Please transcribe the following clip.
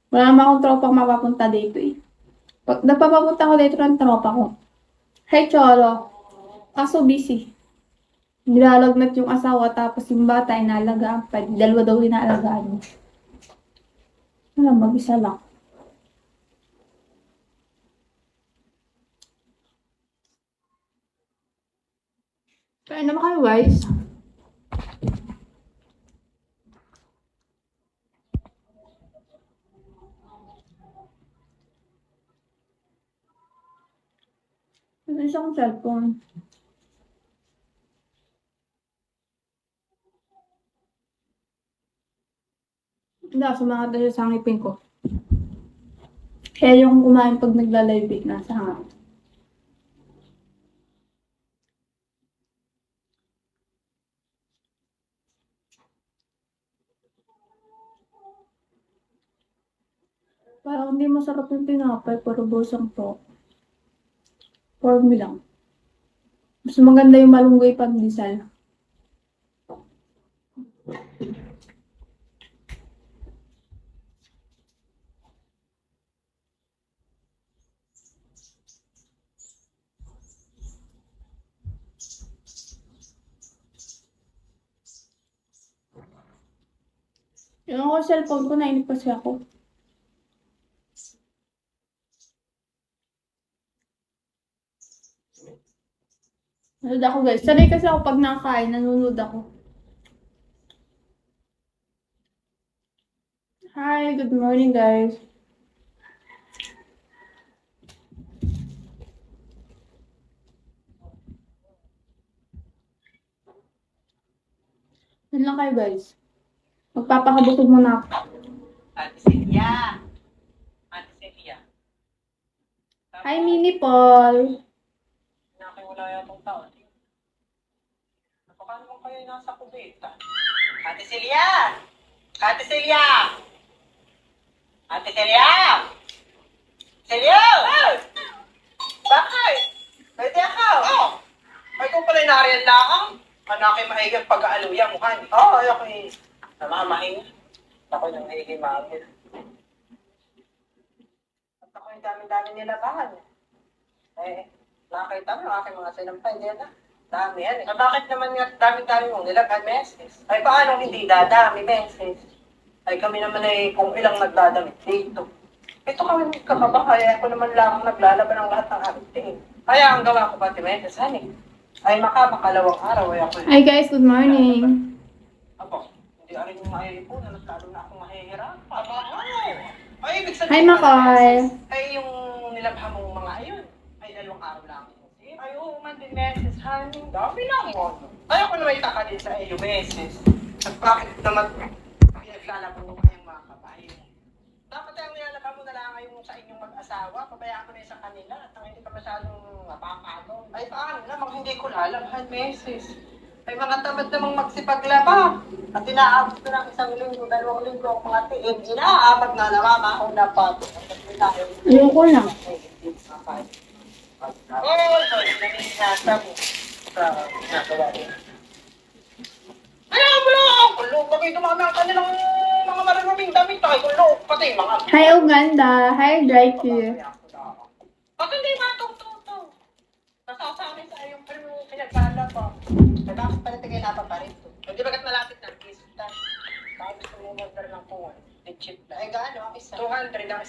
Wala naman akong tropang mapapunta dito eh. Pag napapapunta ko dito ng tropa ko. Hey, Cholo. Kaso busy. Nilalagnat yung asawa tapos yung bata inalagaan pa. Dalawa daw inaalagaan mo. Wala, mag-isa lang. Kaya naman kayo guys. Ito isang cellphone. Hindi, sumangat na siya sa ngipin ko. Kaya yung kumain pag nagla-live nasa hangin. Parang hindi masarap yung tinapay, pero busang to. For me lang. Mas maganda yung malunggay pandesal. Yung ako cellphone ko, nainip kasi ako. Nanood ako guys. Sanay kasi ako pag nakakain, nanonood ako. Hi, good morning guys. Yan lang kayo guys. Magpapakabusog muna ako. Ate Celia. Ate Celia. Hi, Mini Paul. Nakiwala yatong tao. Baka naman kayo nasa kubeta. Ate Celia! Ate Celia! Ate Celia! Celia! Hey! Bakit? Pwede ako? Oo. Ay, kung pala nariyan lang. Anak ay mahigang pag-aaluya mo, han. Oo, ay ako eh. Namamahin. Ako yung mahigang mamil. At ako yung dami-dami nilabahan. Eh, nakakita mo, aking mga sinampay din na. Dami yan. Eh, bakit naman nga dami-dami mong nilagay meses? Ay, paano hindi dadami meses? Ay, kami naman ay kung ilang nagdadamit dito. Ito kami kababahay, ako naman lang naglalaban ng lahat ng aking tingin. Kaya ang gawa ko ba, Timetes, honey? Ay, makalawang araw ay ako. Hi guys, good morning. Aba, hindi arin yung mahihipo na nagkalo na akong mahihirap. Aba, ay, ibig Hi, sabihin, Makoy. ay, yung nilabha mong mga ayun, ay 2 araw lang. Ay, oo, man din meses, honey. Dami lang mo. Ay, ako naman itaka din sa iyo, meses. At bakit naman pinaglalabang mo kayong mga kabayo? Dapat ang nilalabang mo na lang ngayon sa inyong mag-asawa, pabayaan ko na sa kanila at ang hindi ka masyadong napapado. Ay, paano namang hindi ko lalabhan, meses? Ay, mga tamad namang magsipaglaba. At inaabot ko ng 1 linggo, 2 linggo ang mga tiig. Inaabot na namamahon na pa. Ayoko na. Oh, sorry, naninasa mo. Sa nagawa din. Ay, wala ako. Kulo, bagay dumami ang kanilang mga maraming damit. Ay, kulo, pati mga... Hi, Uganda. Hi, Drake. Bakit hindi matong-tuto? Nasasabi sa iyong pinagkala pa. Ay, bakit pala tigay na pa rin to? Hindi bagat malapit na, please. Bakit gusto mo mag-order ng kuwan? Chip na. Ay, gaano? Ang isa? 200 ang isa.